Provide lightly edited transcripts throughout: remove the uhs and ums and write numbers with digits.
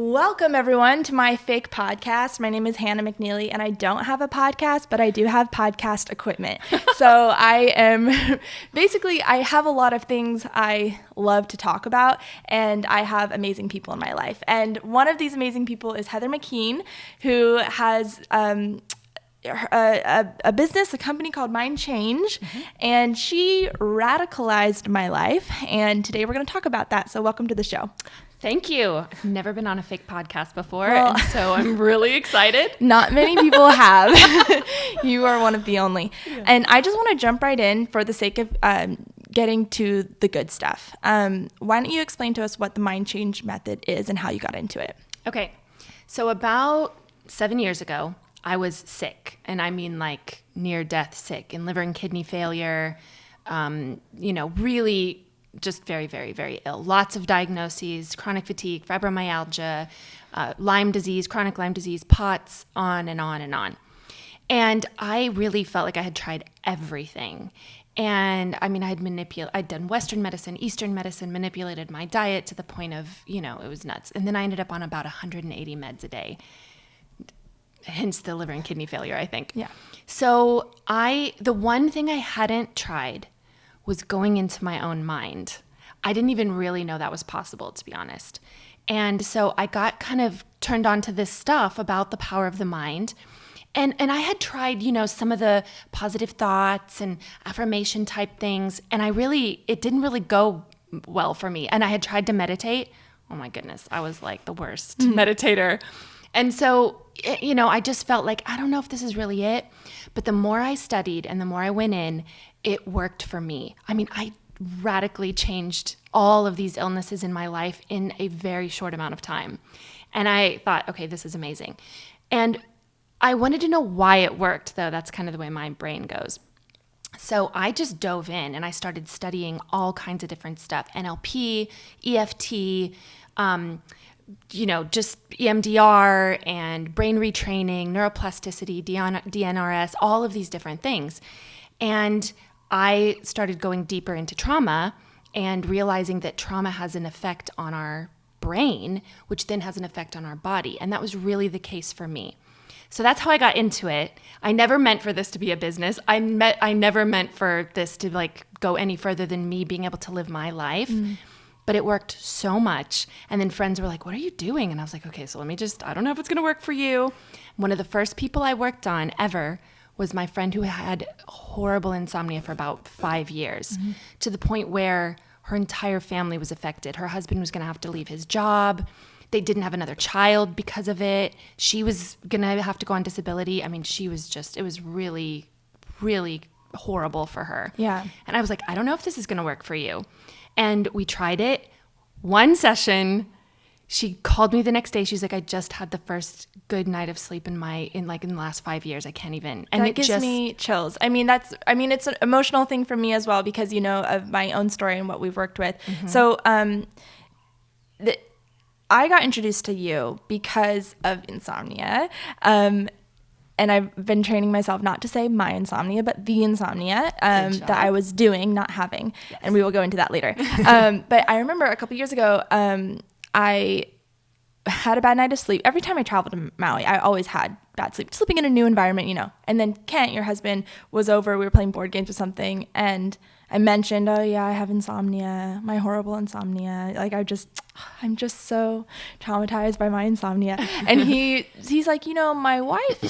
Welcome, everyone, to my fake podcast. My name is Hannah McNeely, and I don't have a podcast, but I do have podcast equipment. So I have a lot of things I love to talk about, and I have amazing people in my life. And one of these amazing people is Heather McKean, who has a business, a company called Mind Change, and she radicalized my life. And today we're going to talk about that. So welcome to the show. Thank you. I've never been on a fake podcast before, and so I'm really excited. Not many people have. You are one of the only. Yeah. And I just want to jump right in for the sake of getting to the good stuff. Why don't you explain to us what the Mind Change method is and how you got into it? Okay. So about 7 years ago, I was sick, and I mean like near death sick, and liver and kidney failure, really just very, very, very ill. Lots of diagnoses, chronic fatigue, fibromyalgia, Lyme disease, chronic Lyme disease, POTS, on and on and on. And I really felt like I had tried everything. And I mean, I'd done Western medicine, Eastern medicine, manipulated my diet to the point of, it was nuts. And then I ended up on about 180 meds a day. Hence the liver and kidney failure, I think. Yeah. So the one thing I hadn't tried was going into my own mind. I didn't even really know that was possible, to be honest. And so I got kind of turned on to this stuff about the power of the mind. And I had tried, some of the positive thoughts and affirmation type things. And it didn't really go well for me. And I had tried to meditate. Oh my goodness, I was like the worst meditator. And so, I just felt like, I don't know if this is really it. But the more I studied and the more I went in, it worked for me. I mean, I radically changed all of these illnesses in my life in a very short amount of time. And I thought, okay, this is amazing. And I wanted to know why it worked, though. That's kind of the way my brain goes. So I just dove in and I started studying all kinds of different stuff. NLP, EFT, just EMDR and brain retraining, neuroplasticity, DNRS, all of these different things. And I started going deeper into trauma and realizing that trauma has an effect on our brain, which then has an effect on our body. And that was really the case for me. So that's how I got into it. I never meant for this to be a business. I never meant for this to go any further than me being able to live my life. But it worked so much. And then friends were like, what are you doing? And I was like, okay, so I don't know if it's going to work for you. One of the first people I worked on ever was my friend who had horrible insomnia for about 5 years, to the point where her entire family was affected. Her husband was going to have to leave his job. They didn't have another child because of it. She was going to have to go on disability. I mean, it was really, really horrible for her. Yeah. And I was like, I don't know if this is going to work for you. And we tried it. One session, she called me the next day. She's like, I just had the first good night of sleep in the last 5 years. I can't even. And that gives me chills. I mean, it's an emotional thing for me as well because, of my own story and what we've worked with. So, I got introduced to you because of insomnia. And I've been training myself not to say my insomnia, but the insomnia that I was doing, not having. Yes. And we will go into that later. But I remember a couple years ago, I had a bad night of sleep. Every time I traveled to Maui, I always had bad sleep, sleeping in a new environment, And then Kent, your husband, was over. We were playing board games or something. And I mentioned, oh yeah, I have insomnia, my horrible insomnia. I'm just so traumatized by my insomnia. And he's like, my wife,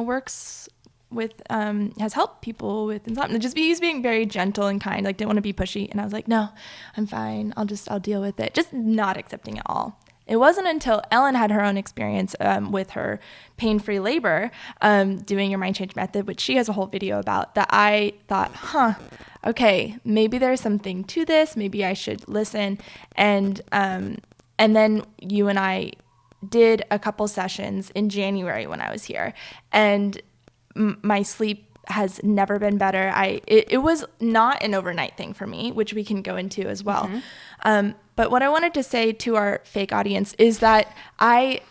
works with, has helped people with insomnia. He's being very gentle and kind, didn't want to be pushy. And I was like, no, I'm fine. I'll deal with it. Just not accepting it all. It wasn't until Ellen had her own experience with her pain-free labor doing your Mind Change method, which she has a whole video about, that I thought, okay, maybe there's something to this. Maybe I should listen. And then you and I did a couple sessions in January when I was here. And my sleep has never been better. It was not an overnight thing for me, which we can go into as well. But what I wanted to say to our fake audience is that I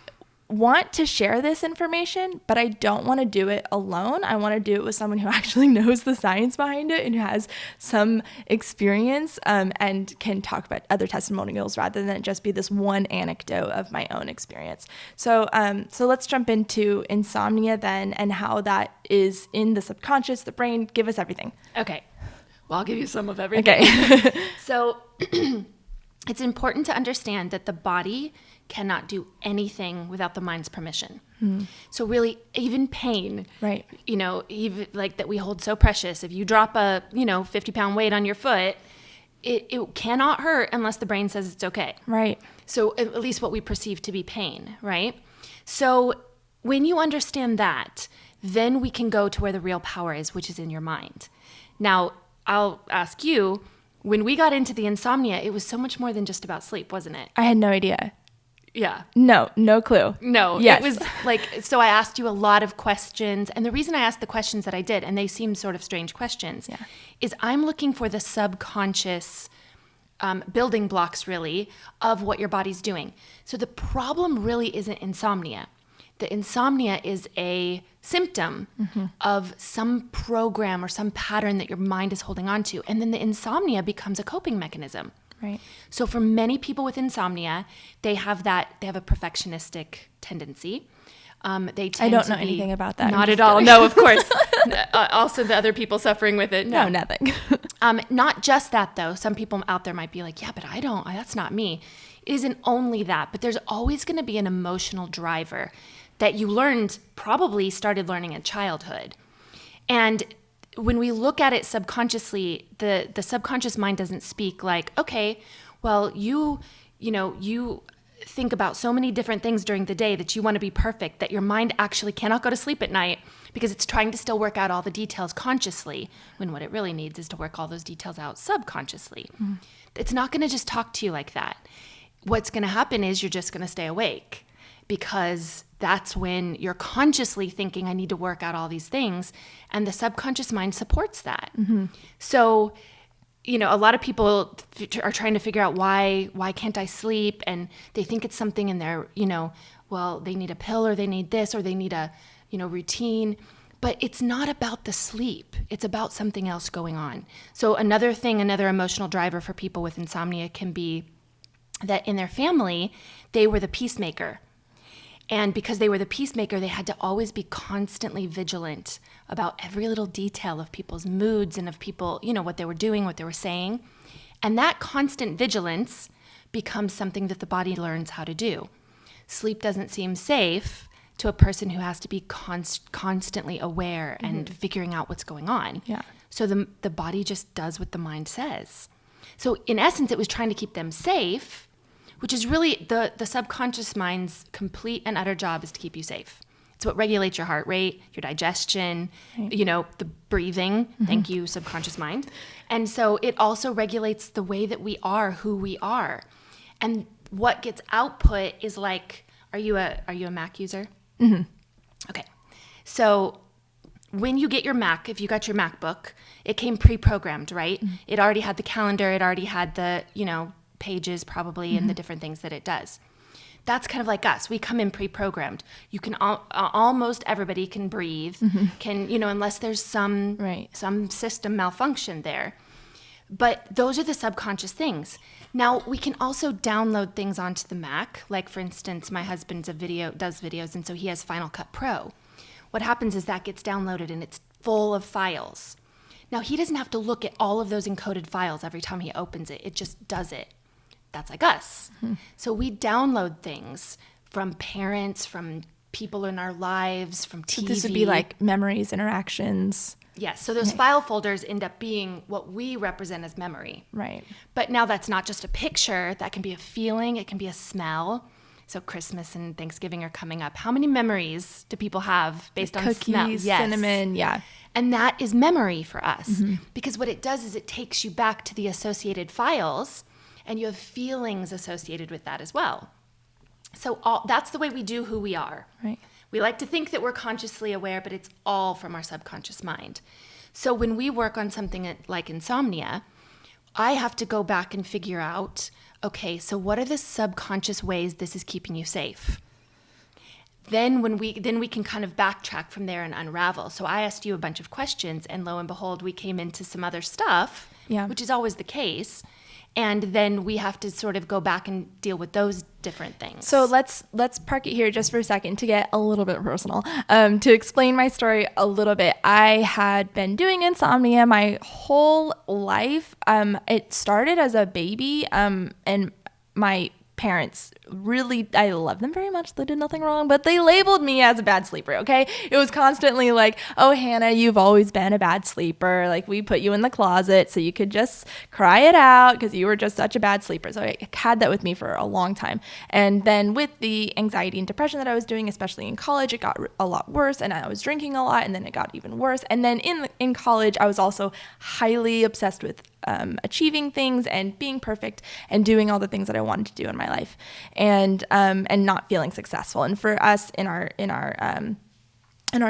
want to share this information, but I don't want to do it alone. I want to do it with someone who actually knows the science behind it and who has some experience, and can talk about other testimonials rather than just be this one anecdote of my own experience. So let's jump into insomnia then, and how that is in the subconscious, the brain. Give us everything. Okay. Well, I'll give you some of everything. Okay. So it's important to understand that the body cannot do anything without the mind's permission. So really, even pain, Right. even like that we hold so precious. If you drop a 50-pound weight on your foot, it cannot hurt unless the brain says it's okay. Right. So at least what we perceive to be pain, right? So when you understand that, then we can go to where the real power is, which is in your mind. Now, I'll ask you, when we got into the insomnia, it was so much more than just about sleep, wasn't it? I had no idea. Yeah. No clue. No. Yes. It was like, so I asked you a lot of questions. And the reason I asked the questions that I did, and they seem sort of strange questions, is I'm looking for the subconscious building blocks, really, of what your body's doing. So the problem really isn't insomnia. The insomnia is a symptom of some program or some pattern that your mind is holding on to. And then the insomnia becomes a coping mechanism. Right. So for many people with insomnia, they have a perfectionistic tendency. They tend I don't to know be, anything about that. Not at all. No, of course. Also the other people suffering with it. No, nothing. Not just that though. Some people out there might be like, yeah, but that's not me. It isn't only that, but there's always going to be an emotional driver that you probably started learning in childhood. And when we look at it subconsciously, the subconscious mind doesn't speak like, okay, well, you think about so many different things during the day that you want to be perfect, that your mind actually cannot go to sleep at night because it's trying to still work out all the details consciously, when what it really needs is to work all those details out subconsciously. It's not going to just talk to you like that. What's going to happen is you're just going to stay awake, because that's when you're consciously thinking, I need to work out all these things. And the subconscious mind supports that. So, a lot of people are trying to figure out why can't I sleep? And they think it's something in their, well, they need a pill, or they need this, or they need a, routine. But it's not about the sleep. It's about something else going on. So another emotional driver for people with insomnia can be that in their family, they were the peacemaker. And because they were the peacemaker, they had to always be constantly vigilant about every little detail of people's moods and of people, what they were doing, what they were saying. And that constant vigilance becomes something that the body learns how to do. Sleep doesn't seem safe to a person who has to be constantly aware and figuring out what's going on. Yeah. So the body just does what the mind says. So in essence, it was trying to keep them safe, which is really the subconscious mind's complete and utter job is to keep you safe. It's what regulates your heart rate, your digestion, the breathing. Thank you, subconscious mind. And so it also regulates the way that we are, who we are. And what gets output is like, are you a Mac user? Okay. So when you get your Mac, if you got your MacBook, it came pre-programmed, right? It already had the calendar. It already had the, pages probably and the different things that it does. That's kind of like us. We come in pre-programmed. You can almost everybody can breathe, can, unless there's some system malfunction there. But those are the subconscious things. Now we can also download things onto the Mac. Like for instance, my husband does videos, and so he has Final Cut Pro. What happens is that gets downloaded and it's full of files. Now he doesn't have to look at all of those encoded files every time he opens it. It just does it. That's like us. So we download things from parents, from people in our lives, from TV. So this would be like memories, interactions. Yes. So those file folders end up being what we represent as memory. Right. But now that's not just a picture. That can be a feeling. It can be a smell. So Christmas and Thanksgiving are coming up. How many memories do people have based on smell? Cookies, cinnamon, yeah. And that is memory for us. Because what it does is it takes you back to the associated files, and you have feelings associated with that as well. So that's the way we do who we are. Right. We like to think that we're consciously aware, but it's all from our subconscious mind. So when we work on something like insomnia, I have to go back and figure out, okay, so what are the subconscious ways this is keeping you safe? then we can kind of backtrack from there and unravel. So I asked you a bunch of questions, and lo and behold, we came into some other stuff, which is always the case. And then we have to sort of go back and deal with those different things. So let's park it here just for a second to get a little bit personal. To explain my story a little bit, I had been doing insomnia my whole life. It started as a baby, and my parents really, I love them very much. They did nothing wrong, but they labeled me as a bad sleeper. Okay. It was constantly like, oh, Hannah, you've always been a bad sleeper. Like, we put you in the closet so you could just cry it out because you were just such a bad sleeper. So I had that with me for a long time. And then with the anxiety and depression that I was doing, especially in college, it got a lot worse, and I was drinking a lot, and then it got even worse. And then in college, I was also highly obsessed with achieving things and being perfect and doing all the things that I wanted to do in my life, and not feeling successful. And for us in our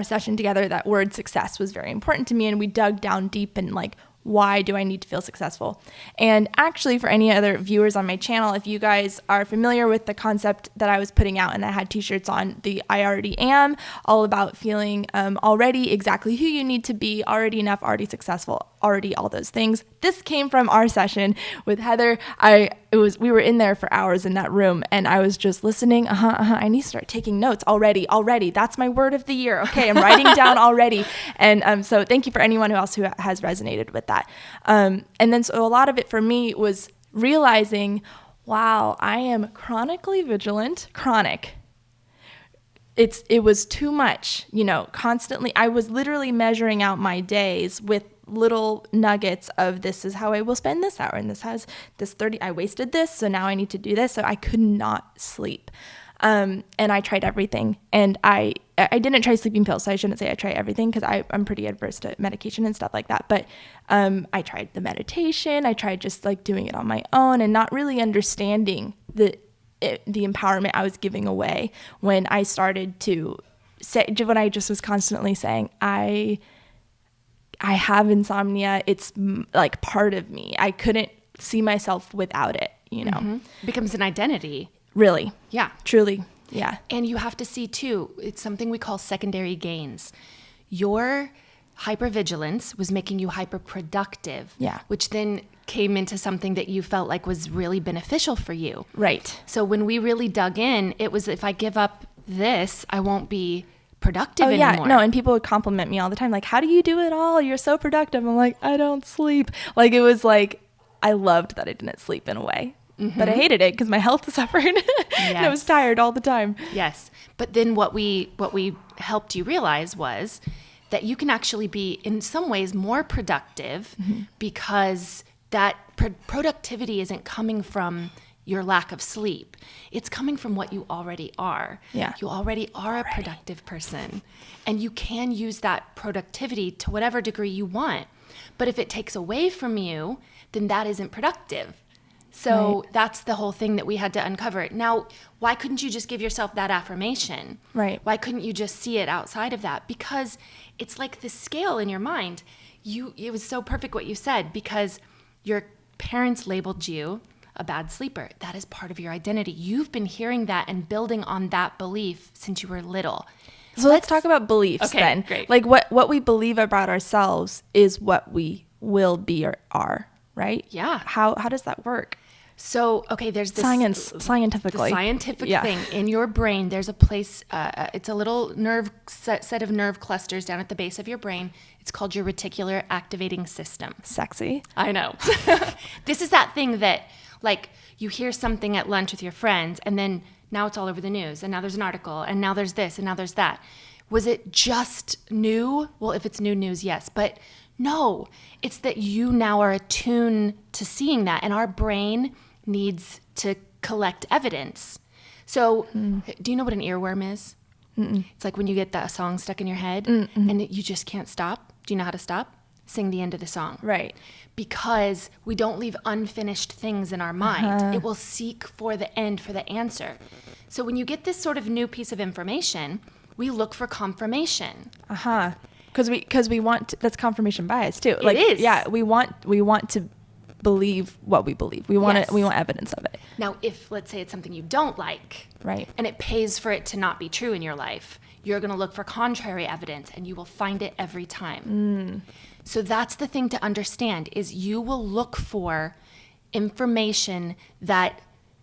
session together, that word success was very important to me, and we dug down deep and like, why do I need to feel successful? And actually, for any other viewers on my channel, if you guys are familiar with the concept that I was putting out and I had t-shirts on, the I already am, all about feeling already exactly who you need to be, already enough, already successful, already all those things. This came from our session with Heather. We were in there for hours in that room, and I was just listening. I need to start taking notes already. That's my word of the year. Okay, I'm writing down already. And so thank you for anyone else who has resonated with that. And then so a lot of it for me was realizing, wow, I am chronically vigilant. Chronic. It was too much, constantly. I was literally measuring out my days with little nuggets of, this is how I will spend this hour, and this has this 30, I wasted this, so now I need to do this. So I could not sleep. And I tried everything, and I didn't try sleeping pills, so I shouldn't say I tried everything, because I'm pretty adverse to medication and stuff like that. But I tried the meditation. I tried just like doing it on my own and not really understanding the empowerment I was giving away when I started to say, when I just was constantly saying, I have insomnia. It's like part of me. I couldn't see myself without it, Mm-hmm. It becomes an identity. Really. Yeah. Truly. Yeah. And you have to see too, it's something we call secondary gains. Your hypervigilance was making you hyperproductive. Yeah. Which then came into something that you felt like was really beneficial for you. Right. So when we really dug in, it was, if I give up this, I won't be productive anymore. Yeah, no, and people would compliment me all the time, like, how do you do it all? You're so productive. I'm like, I don't sleep. Like, it was like, I loved that I didn't sleep in a way. Mm-hmm. But I hated it because my health suffered. And I was tired all the time. Yes. But then what we helped you realize was that you can actually be in some ways more productive, mm-hmm. because that productivity isn't coming from your lack of sleep. It's coming from what you already are. Yeah. You already are a productive person, and you can use that productivity to whatever degree you want. But if it takes away from you, then that isn't productive. So that's the whole thing that we had to uncover. Now, why couldn't you just give yourself that affirmation? Right. Why couldn't you just see it outside of that? Because it's like the scale in your mind. It was so perfect what you said, because your parents labeled you a bad sleeper. That is part of your identity. You've been hearing that and building on that belief since you were little. So let's talk about beliefs then. Great. Like what we believe about ourselves is what we will be or are, right? Yeah. How does that work? So, okay, there's this scientifically. The scientific thing in your brain. There's a place, it's a little set of nerve clusters down at the base of your brain. It's called your reticular activating system. Sexy. I know. This is that thing that, like, you hear something at lunch with your friends, and then now it's all over the news, and now there's an article, and now there's this, and now there's that. Was it just new? Well, if it's new news, yes, but no. It's that you now are attuned to seeing that, and our brain needs to collect evidence. So do you know what an earworm is? Mm-mm. It's like when you get that song stuck in your head, and you just can't stop. Do you know how to stop? Sing the end of the song. Right. Because we don't leave unfinished things in our mind. It will seek for the end, for the answer. So when you get this sort of new piece of information, we look for confirmation. Because we want to, that's confirmation bias too. Like, it is. Yeah, we want to believe what we believe. We want Yes. we want evidence of it. Now, if let's say it's something you don't like, Right. and it pays for it to not be true in your life, you're going to look for contrary evidence, and you will find it every time. So that's the thing to understand, is you will look for information that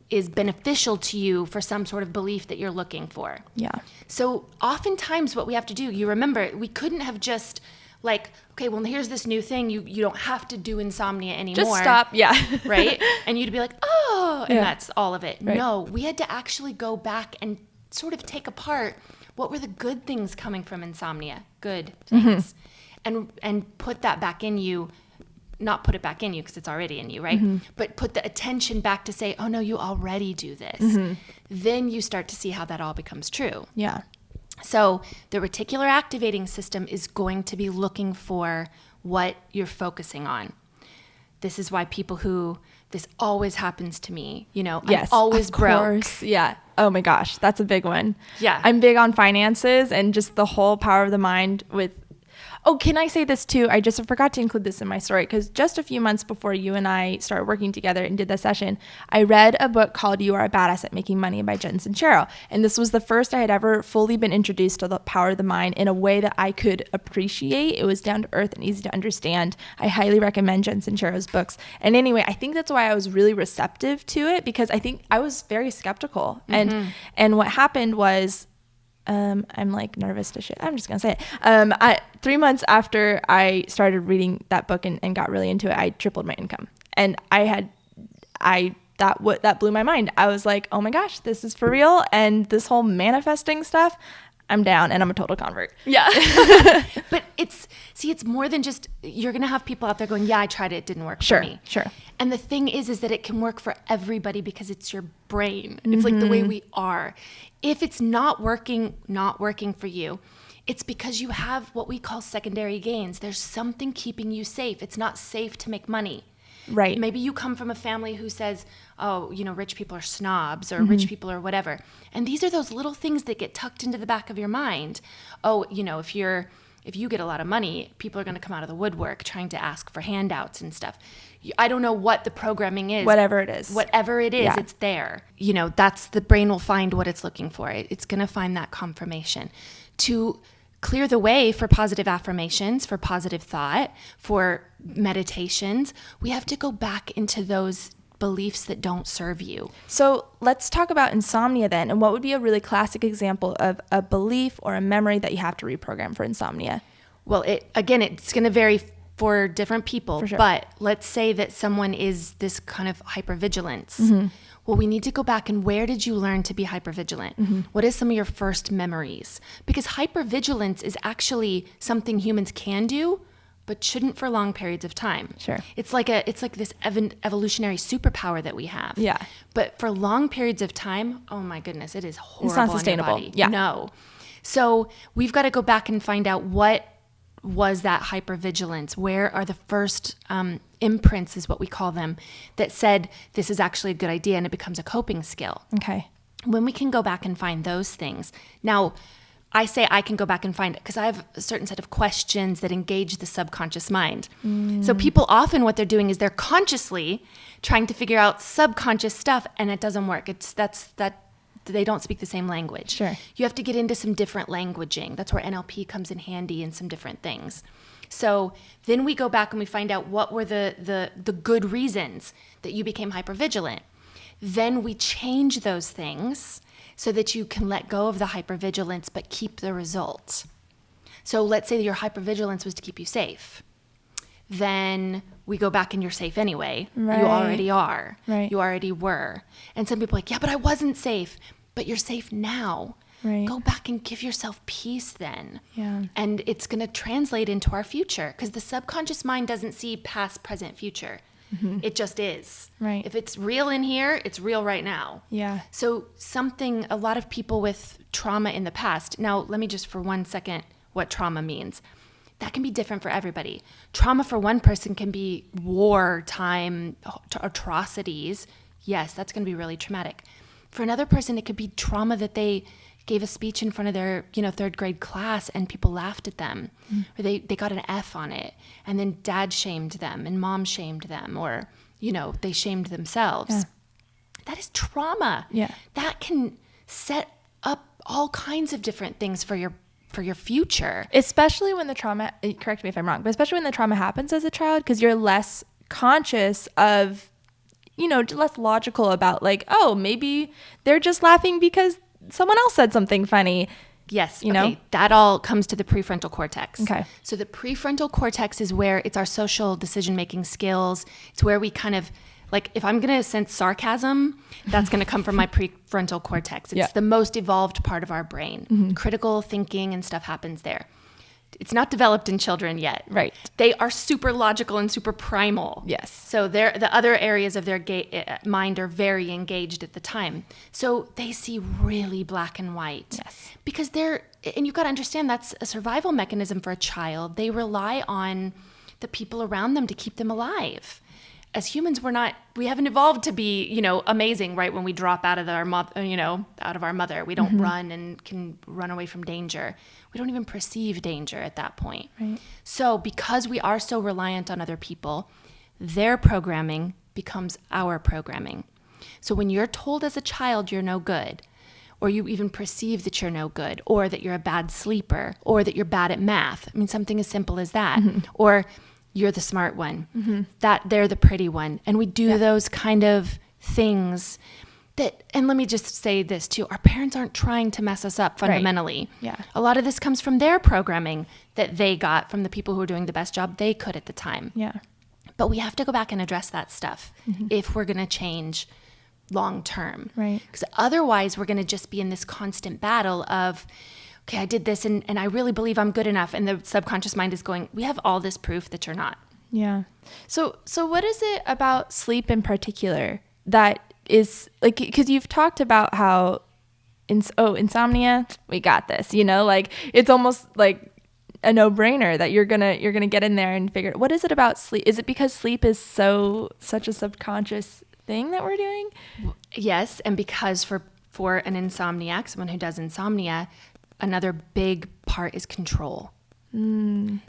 is beneficial to you for some sort of belief that you're looking for. Yeah. So oftentimes what we have to do, you remember, we couldn't have just like, okay, well, here's this new thing. You don't have to do insomnia anymore. Just stop. Yeah. Right? And you'd be like, oh, and Yeah. that's all of it. Right. No, we had to actually go back and sort of take apart what were the good things coming from insomnia, good things, and put that back in you. Not put it back in you because it's already in you, right? But put the attention back to say, oh no, you already do this. Then you start to see how that all becomes true. Yeah. So the reticular activating system is going to be looking for what you're focusing on. This is why people who, this always happens to me, Yes, I'm always of broke. course. Yeah. Oh my gosh, that's a big one. Yeah. I'm big on finances and just the whole power of the mind with. Oh, can I say this too? I just forgot to include this in my story because just a few months before you and I started working together and did the session, I read a book called You Are a Badass at Making Money by Jen Sincero. And this was the first I had ever fully been introduced to the power of the mind in a way that I could appreciate. It was down to earth and easy to understand. I highly recommend Jen Sincero's books. And anyway, I think that's why I was really receptive to it because I think I was very skeptical. And what happened was, I'm like nervous to shit. I'm just going to say it. 3 months after I started reading that book and got really into it, I tripled my income. And that blew my mind. I was like, oh my gosh, this is for real. And this whole manifesting stuff, I'm down and I'm a total convert. Yeah. But it's more than just, you're going to have people out there going, yeah, I tried it. It didn't work for me. Sure. And the thing is that it can work for everybody because it's your brain. It's like the way we are. If it's not working for you, it's because you have what we call secondary gains. There's something keeping you safe. It's not safe to make money. Right. Maybe you come from a family who says, oh, rich people are snobs or rich people are whatever. And these are those little things that get tucked into the back of your mind. Oh, if you get a lot of money, people are going to come out of the woodwork trying to ask for handouts and stuff. I don't know what the programming is. Whatever it is, yeah. It's there. That's the brain will find what it's looking for. It's going to find that confirmation. To clear the way for positive affirmations, for positive thought, for meditations, we have to go back into those beliefs that don't serve you. So let's talk about insomnia then. And what would be a really classic example of a belief or a memory that you have to reprogram for insomnia? Well, it's going to vary for different people. For sure. But let's say that someone is this kind of hypervigilance. Well, we need to go back and where did you learn to be hypervigilant? What is some of your first memories? Because hypervigilance is actually something humans can do, but shouldn't for long periods of time. Sure. It's like this evolutionary superpower that we have. Yeah. But for long periods of time, oh my goodness, it is horrible. It's not sustainable. On your body. Yeah. No. So we've got to go back and find out what was that hypervigilance? Where are the first imprints, is what we call them, that said this is actually a good idea, and it becomes a coping skill. Okay. When we can go back and find those things. Now, I say I can go back and find it because I have a certain set of questions that engage the subconscious mind. So people often, what they're doing is they're consciously trying to figure out subconscious stuff, and it doesn't work. They don't speak the same language. Sure. You have to get into some different languaging. That's where NLP comes in handy and some different things. So then we go back and we find out what were the good reasons that you became hypervigilant. Then we change those things so that you can let go of the hypervigilance but keep the results. So let's say your hypervigilance was to keep you safe. Then we go back and you're safe anyway. Right. You already are. Right. You already were. And some people are like, yeah, but I wasn't safe. But you're safe now. Right. Go back and give yourself peace then. Yeah. And it's going to translate into our future because the subconscious mind doesn't see past, present, future. It just is. Right. If it's real in here, it's real right now. Yeah. So a lot of people with trauma in the past. Now, let me just for 1 second what trauma means. That can be different for everybody. Trauma for one person can be wartime atrocities. Yes, that's going to be really traumatic. For another person, it could be trauma that they gave a speech in front of their, third grade class and people laughed at them, or they got an F on it, and then dad shamed them and mom shamed them, or they shamed themselves. Yeah. That is trauma. Yeah. That can set up all kinds of different things for your future. Especially when the trauma, correct me if I'm wrong, but especially when the trauma happens as a child, because you're less conscious of, less logical about like, oh, maybe they're just laughing because someone else said something funny. Yes. Okay. That all comes to the prefrontal cortex. Okay. So the prefrontal cortex is where it's our social decision-making skills. It's where we kind of, like, if I'm going to sense sarcasm, that's going to come from my prefrontal cortex. It's the most evolved part of our brain. Critical thinking and stuff happens there. It's not developed in children yet. Right. They are super logical and super primal. Yes. So the other areas of their mind are very engaged at the time. So they see really black and white. Yes. Because and you've got to understand that's a survival mechanism for a child. They rely on the people around them to keep them alive. As humans, we haven't evolved to be, amazing, right? When we drop out of our mother, we don't run and can run away from danger. We don't even perceive danger at that point. Right. So because we are so reliant on other people, their programming becomes our programming. So when you're told as a child you're no good, or you even perceive that you're no good, or that you're a bad sleeper, or that you're bad at math, something as simple as that, or you're the smart one, that they're the pretty one. And we do those kind of things and let me just say this too, our parents aren't trying to mess us up fundamentally. Right. Yeah. A lot of this comes from their programming that they got from the people who were doing the best job they could at the time. Yeah. But we have to go back and address that stuff if we're going to change long term. Right. Because otherwise we're going to just be in this constant battle of, okay, I did this and I really believe I'm good enough. And the subconscious mind is going, we have all this proof that you're not. Yeah. So what is it about sleep in particular that is like, because you've talked about how insomnia, we got this, like it's almost like a no-brainer that you're gonna get in there and figure what is it about sleep? Is it because sleep is such a subconscious thing that we're doing? Yes. And because for an insomniac, someone who does insomnia, another big part is control.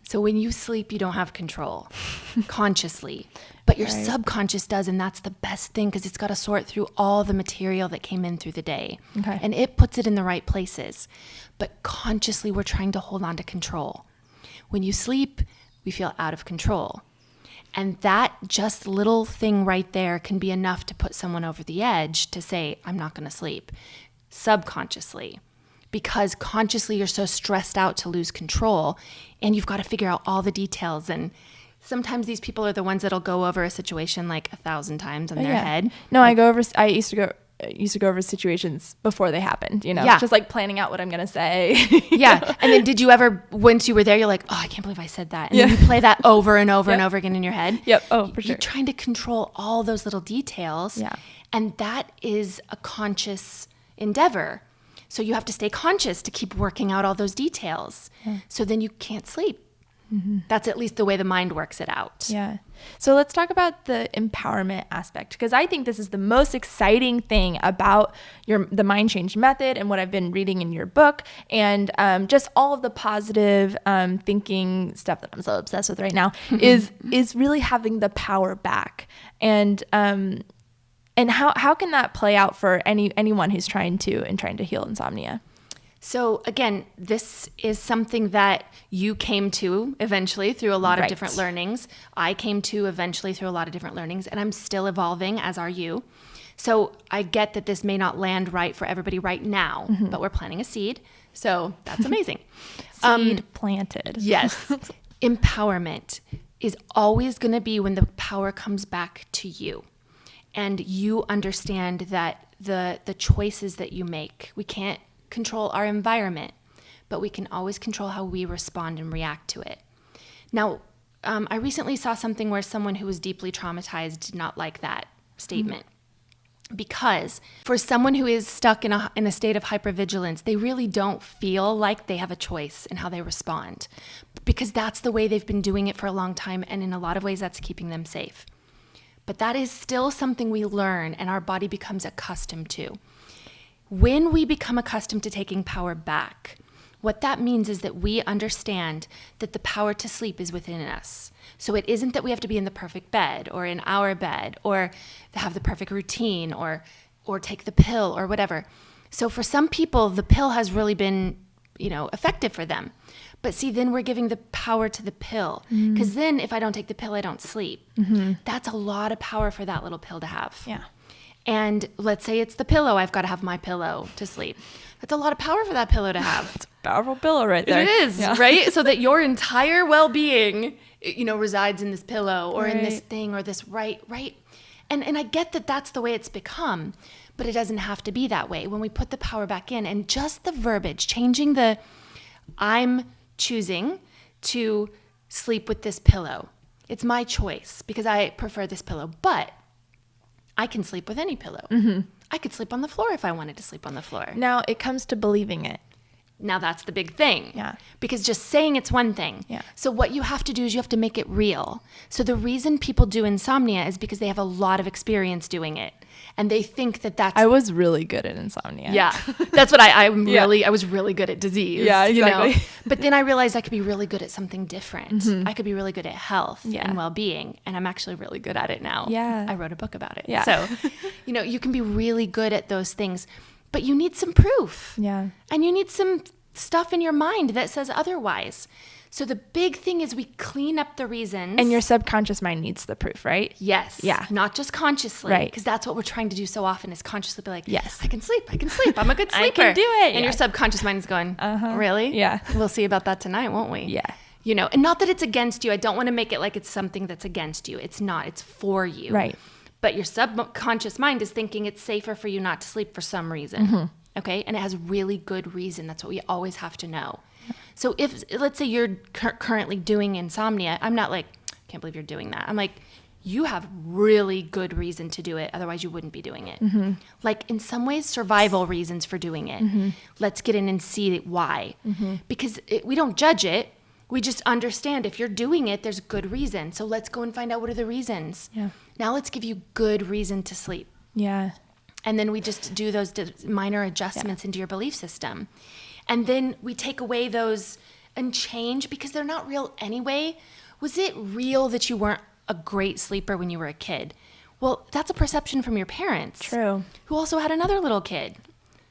So when you sleep, you don't have control consciously, but your subconscious does. And that's the best thing because it's got to sort through all the material that came in through the day. Okay. And it puts it in the right places. But consciously, we're trying to hold on to control. When you sleep, we feel out of control. And that just little thing right there can be enough to put someone over the edge to say, I'm not going to sleep, subconsciously. Because consciously you're so stressed out to lose control and you've got to figure out all the details. And sometimes these people are the ones that'll go over a situation like 1,000 times in their head. No, I used to go over situations before they happened, just like planning out what I'm going to say. Yeah. And then did you ever, once you were there, you're like, oh, I can't believe I said that. And then you play that over and over and over again in your head. Yep. Oh, for sure. You're trying to control all those little details. Yeah. And that is a conscious endeavor. So you have to stay conscious to keep working out all those details. Yeah. So then you can't sleep. That's at least the way the mind works it out. Yeah. So let's talk about the empowerment aspect, because I think this is the most exciting thing about the mind change method and what I've been reading in your book, and just all of the positive thinking stuff that I'm so obsessed with right now is really having the power back. And how can that play out for anyone who's trying to heal insomnia? So again, this is something that you came to eventually through a lot of different learnings. I came to eventually through a lot of different learnings, and I'm still evolving, as are you. So I get that this may not land right for everybody right now, but we're planting a seed. So that's amazing. Seed planted. Yes. Empowerment is always going to be when the power comes back to you. And you understand that the choices that you make, we can't control our environment, but we can always control how we respond and react to it. Now, I recently saw something where someone who was deeply traumatized did not like that statement. Because for someone who is stuck in a state of hypervigilance, they really don't feel like they have a choice in how they respond, because that's the way they've been doing it for a long time, and in a lot of ways that's keeping them safe. But that is still something we learn and our body becomes accustomed to. When we become accustomed to taking power back, What that means is that we understand that the power to sleep is within us. So it isn't that we have to be in the perfect bed or in our bed or have the perfect routine or take the pill or whatever. So for some people, the pill has really been, effective for them. But see, then we're giving the power to the pill. Because then if I don't take the pill, I don't sleep. That's a lot of power for that little pill to have. Yeah. And let's say it's the pillow. I've got to have my pillow to sleep. That's a lot of power for that pillow to have. It's a powerful pillow right there. It is, right? So that your entire well-being, resides in this pillow or in this thing or this right? And I get that that's the way it's become, but it doesn't have to be that way. When we put the power back in and just the verbiage, changing I'm choosing to sleep with this pillow. It's my choice because I prefer this pillow, but I can sleep with any pillow. I could sleep on the floor if I wanted to sleep on the floor. Now it comes to believing it. Now that's the big thing. Yeah. Because just saying it's one thing. Yeah. So what you have to do is you have to make it real. So the reason people do insomnia is because they have a lot of experience doing it. And they think that that's... I was really good at insomnia. Yeah. That's what I was really good at disease. Yeah, exactly. But then I realized I could be really good at something different. I could be really good at health and well-being. And I'm actually really good at it now. Yeah. I wrote a book about it. Yeah. So, you can be really good at those things. But you need some proof. Yeah. And you need some stuff in your mind that says otherwise. So the big thing is we clean up the reasons. And your subconscious mind needs the proof, right? Yes. Yeah. Not just consciously. Right. Because that's what we're trying to do so often is consciously be like, yes, I can sleep. I'm a good sleeper. I can do it. And your subconscious mind is going, really? Yeah. We'll see about that tonight, won't we? Yeah. And not that it's against you. I don't want to make it like it's something that's against you. It's not. It's for you. Right. But your subconscious mind is thinking it's safer for you not to sleep for some reason. Okay? And it has really good reason. That's what we always have to know. So if, let's say you're currently doing insomnia, I'm not like, can't believe you're doing that. I'm like, you have really good reason to do it. Otherwise you wouldn't be doing it. Like in some ways, survival reasons for doing it. Let's get in and see why. Because we don't judge it. We just understand if you're doing it, there's good reason. So let's go and find out what are the reasons. Yeah. Now let's give you good reason to sleep. Yeah. And then we just do those minor adjustments into your belief system. And then we take away those and change because they're not real anyway. Was it real that you weren't a great sleeper when you were a kid? Well, that's a perception from your parents. True. Who also had another little kid.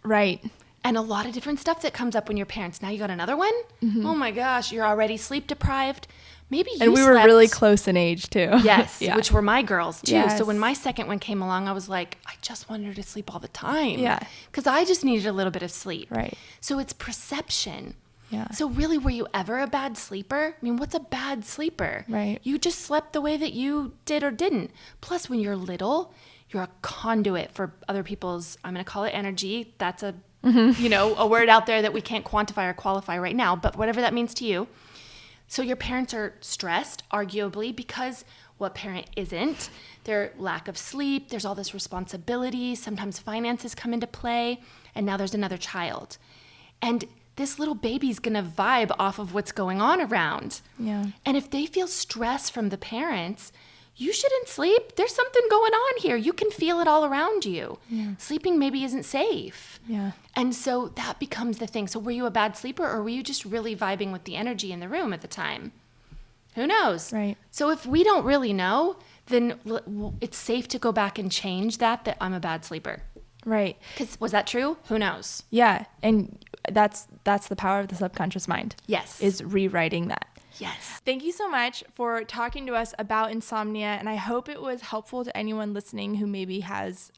Right. And a lot of different stuff that comes up when your parents, now you got another one? Oh my gosh, you're already sleep deprived. Maybe you And we were really close in age too. Yes, which were my girls too. Yes. So when my second one came along, I was like, I just wanted her to sleep all the time. Yeah. Because I just needed a little bit of sleep. Right. So it's perception. Yeah. So really, were you ever a bad sleeper? I mean, what's a bad sleeper? Right. You just slept the way that you did or didn't. Plus, when you're little, you're a conduit for other people's, I'm going to call it energy. That's a, a word out there that we can't quantify or qualify right now, but whatever that means to you. So your parents are stressed, arguably, because what parent isn't? Their lack of sleep, there's all this responsibility, sometimes finances come into play, and now there's another child. And this little baby's gonna vibe off of what's going on around. Yeah. And if they feel stress from the parents, you shouldn't sleep. There's something going on here. You can feel it all around you. Yeah. Sleeping maybe isn't safe. Yeah. And so that becomes the thing. So were you a bad sleeper or were you just really vibing with the energy in the room at the time? Who knows? Right. So if we don't really know, then it's safe to go back and change that I'm a bad sleeper. Right. Because was that true? Who knows? Yeah. And that's the power of the subconscious mind. Yes. Is rewriting that. Yes. Thank you so much for talking to us about insomnia, and I hope it was helpful to anyone listening who maybe has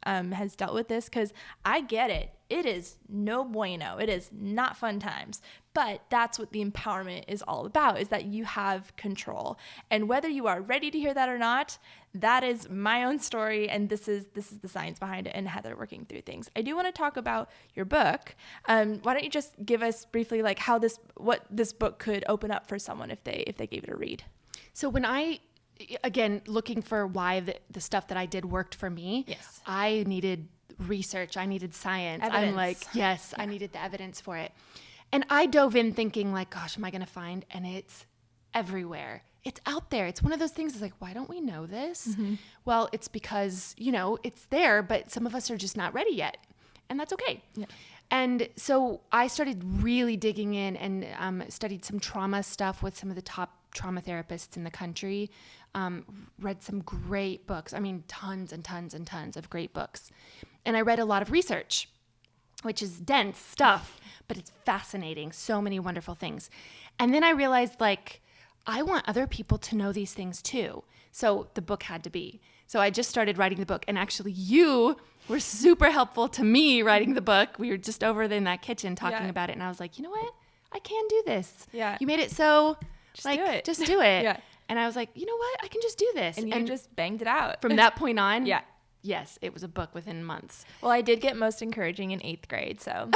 dealt with this, because I get it. It is no bueno. It is not fun times. But that's what the empowerment is all about, is that you have control. And whether you are ready to hear that or not, that is my own story, and this is the science behind it, and Heather working through things. I do want to talk about your book. Why don't you just give us briefly like what this book could open up for someone if they gave it a read? So when again, looking for why the stuff that I did worked for me, yes, I needed research. I needed science. Evidence. I'm like, yes, I needed the evidence for it. And I dove in thinking like, gosh, am I going to find? And it's everywhere. It's out there. It's one of those things. It's like, why don't we know this? Mm-hmm. Well, it's because, it's there, but some of us are just not ready yet. And that's okay. Yeah. And so I started really digging in and studied some trauma stuff with some of the top trauma therapists in the country. Read some great books. I mean, tons and tons and tons of great books. And I read a lot of research, which is dense stuff, but it's fascinating. So many wonderful things. And then I realized, like, I want other people to know these things too. So the book had to be. So I just started writing the book. And actually, you were super helpful to me writing the book. We were just over in that kitchen talking about it. And I was like, you know what? I can do this. Yeah. You made it so, just do it. Yeah. And I was like, you know what? I can just do this. And you just banged it out. From that point on, yeah. Yes, it was a book within months. Well, I did get most encouraging in 8th grade. So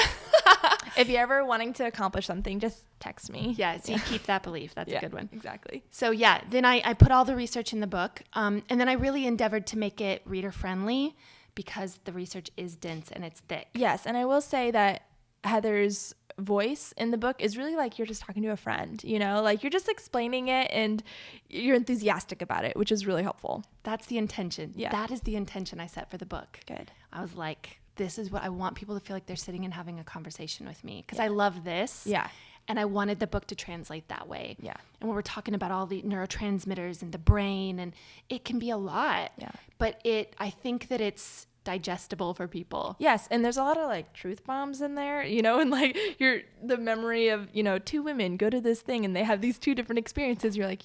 if you're ever wanting to accomplish something, just text me. Yeah, so you keep that belief. That's a good one. Exactly. So yeah, then I put all the research in the book. And then I really endeavored to make it reader friendly because the research is dense and it's thick. Yes. And I will say that Heather's voice in the book is really like you're just talking to a friend, you know, like you're just explaining it and you're enthusiastic about it, which is really helpful. That's the intention. Yeah. That is the intention I set for the book. Good. I was like, this is what I want people to feel like they're sitting and having a conversation with me because I love this. Yeah. And I wanted the book to translate that way. Yeah. And when we're talking about all the neurotransmitters and the brain, and it can be a lot. Yeah. But I think that it's digestible for people. Yes, and there's a lot of like truth bombs in there, you know, and like the memory of, you know, 2 women go to this thing and they have these 2 different experiences. You're like,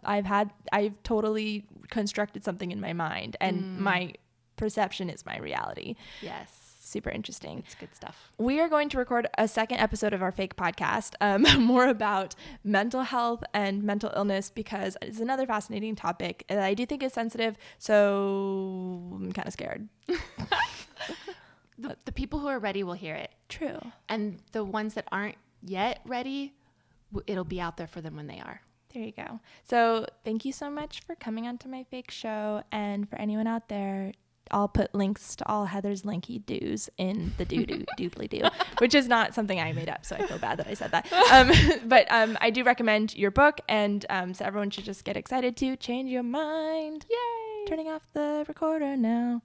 I've totally constructed something in my mind and my perception is my reality. Yes. Super interesting. It's good stuff. We are going to record a second episode of our fake podcast, more about mental health and mental illness because it's another fascinating topic that I do think is sensitive. So I'm kind of scared. The people who are ready will hear it. True. And the ones that aren't yet ready, it'll be out there for them when they are. There you go. So thank you so much for coming onto my fake show. And for anyone out there, I'll put links to all Heather's linky doos in the doobly doo, which is not something I made up. So I feel bad that I said that. But I do recommend your book. And so everyone should just get excited to change your mind. Yay! Turning off the recorder now.